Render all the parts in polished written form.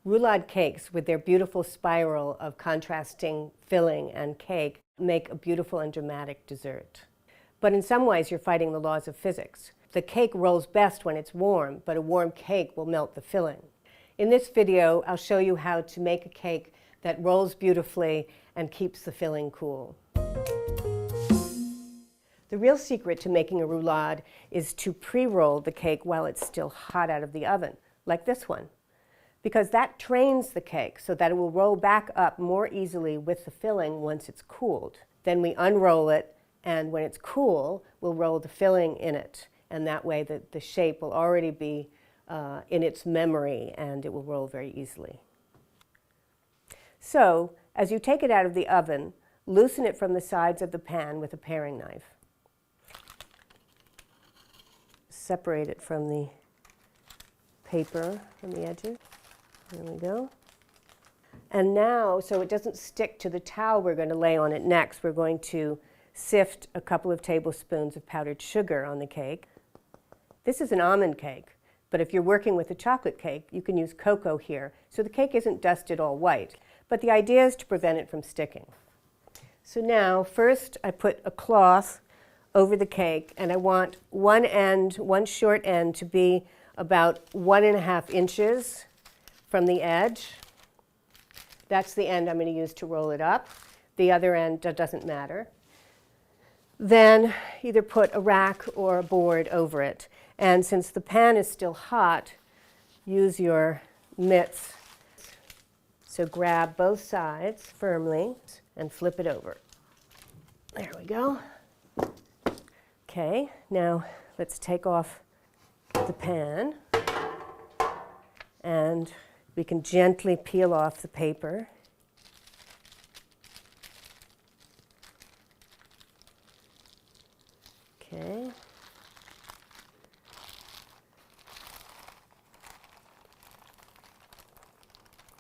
Roulade cakes, with their beautiful spiral of contrasting filling and cake, make a beautiful and dramatic dessert. But in some ways, you're fighting the laws of physics. The cake rolls best when it's warm, but a warm cake will melt the filling. In this video, I'll show you how to make a cake that rolls beautifully and keeps the filling cool. The real secret to making a roulade is to pre-roll the cake while it's still hot out of the oven, like this one, because that trains the cake so that it will roll back up more easily with the filling once it's cooled. Then we unroll it, and when it's cool, we'll roll the filling in it, and that way the shape will already be in its memory and it will roll very easily. So, as you take it out of the oven, loosen it from the sides of the pan with a paring knife. Separate it from the paper from the edges. There we go. And now, so it doesn't stick to the towel we're going to lay on it next, we're going to sift a couple of tablespoons of powdered sugar on the cake. This is an almond cake, but if you're working with a chocolate cake, you can use cocoa here, so the cake isn't dusted all white. But the idea is to prevent it from sticking. So now, first I put a cloth over the cake, and I want one short end to be about 1.5 inches from the edge. That's the end I'm going to use to roll it up. The other end doesn't matter. Then either put a rack or a board over it. And since the pan is still hot, use your mitts. So grab both sides firmly and flip it over. There we go. Okay, now let's take off the pan, and we can gently peel off the paper. Okay.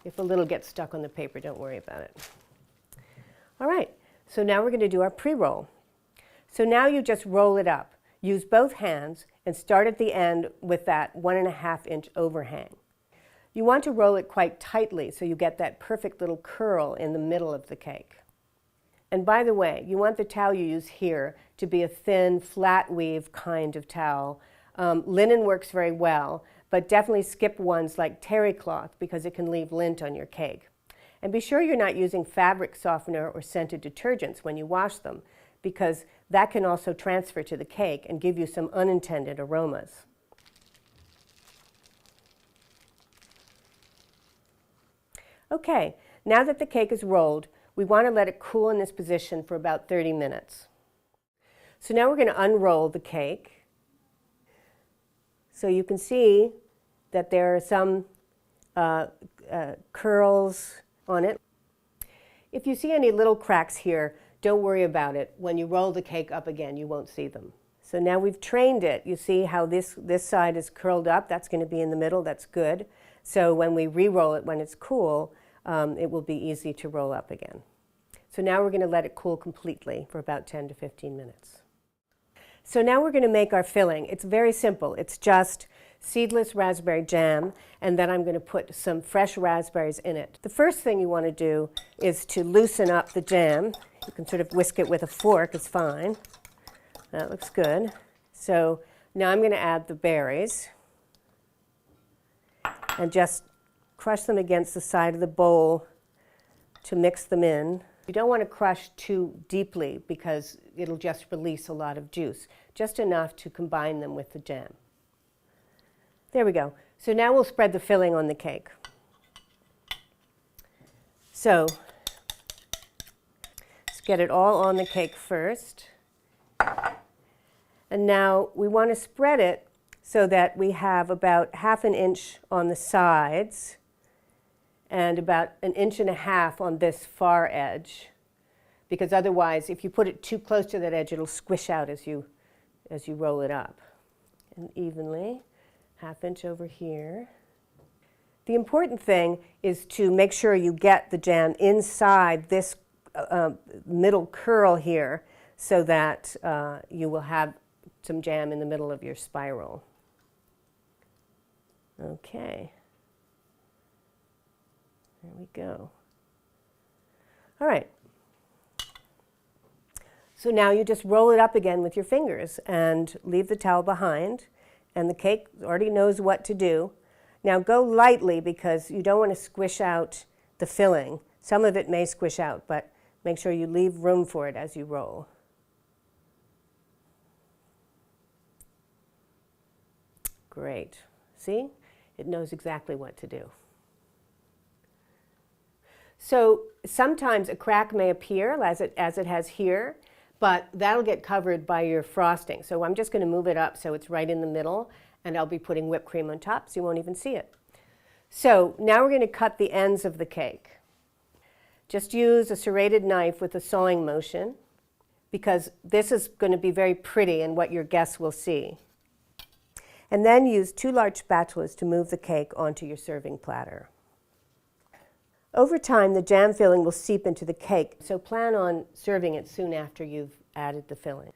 If a little gets stuck on the paper, don't worry about it. All right, so now we're going to do our pre-roll. So now you just roll it up. Use both hands and start at the end with that 1.5 inch overhang. You want to roll it quite tightly so you get that perfect little curl in the middle of the cake. And by the way, you want the towel you use here to be a thin, flat weave kind of towel. Linen works very well, but definitely skip ones like terry cloth because it can leave lint on your cake. And be sure you're not using fabric softener or scented detergents when you wash them, because that can also transfer to the cake and give you some unintended aromas. Okay, now that the cake is rolled, we want to let it cool in this position for about 30 minutes. So now we're going to unroll the cake. So you can see that there are some curls on it. If you see any little cracks here, don't worry about it. When you roll the cake up again, you won't see them. So now we've trained it. You see how this side is curled up? That's going to be in the middle. That's good. So when we re-roll it when it's cool, it will be easy to roll up again. So now we're going to let it cool completely for about 10 to 15 minutes. So now we're going to make our filling. It's very simple. It's just seedless raspberry jam, and then I'm going to put some fresh raspberries in it. The first thing you want to do is to loosen up the jam. You can sort of whisk it with a fork, it's fine. That looks good. So now I'm going to add the berries and just crush them against the side of the bowl to mix them in. You don't want to crush too deeply because it'll just release a lot of juice, just enough to combine them with the jam. There we go. So now we'll spread the filling on the cake. So let's get it all on the cake first. And now we want to spread it so that we have about 1/2 inch on the sides and about 1.5 inches on this far edge, because otherwise if you put it too close to that edge, it'll squish out as you roll it up. And evenly, 1/2 inch over here. The important thing is to make sure you get the jam inside this middle curl here so that you will have some jam in the middle of your spiral. Okay. we go. All right. So now you just roll it up again with your fingers and leave the towel behind, and the cake already knows what to do. Now go lightly because you don't want to squish out the filling. Some of it may squish out, but make sure you leave room for it as you roll. Great. See? It knows exactly what to do. So sometimes a crack may appear as it has here, but that'll get covered by your frosting. So I'm just going to move it up so it's right in the middle, and I'll be putting whipped cream on top so you won't even see it. So now we're going to cut the ends of the cake. Just use a serrated knife with a sawing motion because this is going to be very pretty and what your guests will see. And then use 2 large spatulas to move the cake onto your serving platter. Over time, the jam filling will seep into the cake, so plan on serving it soon after you've added the filling.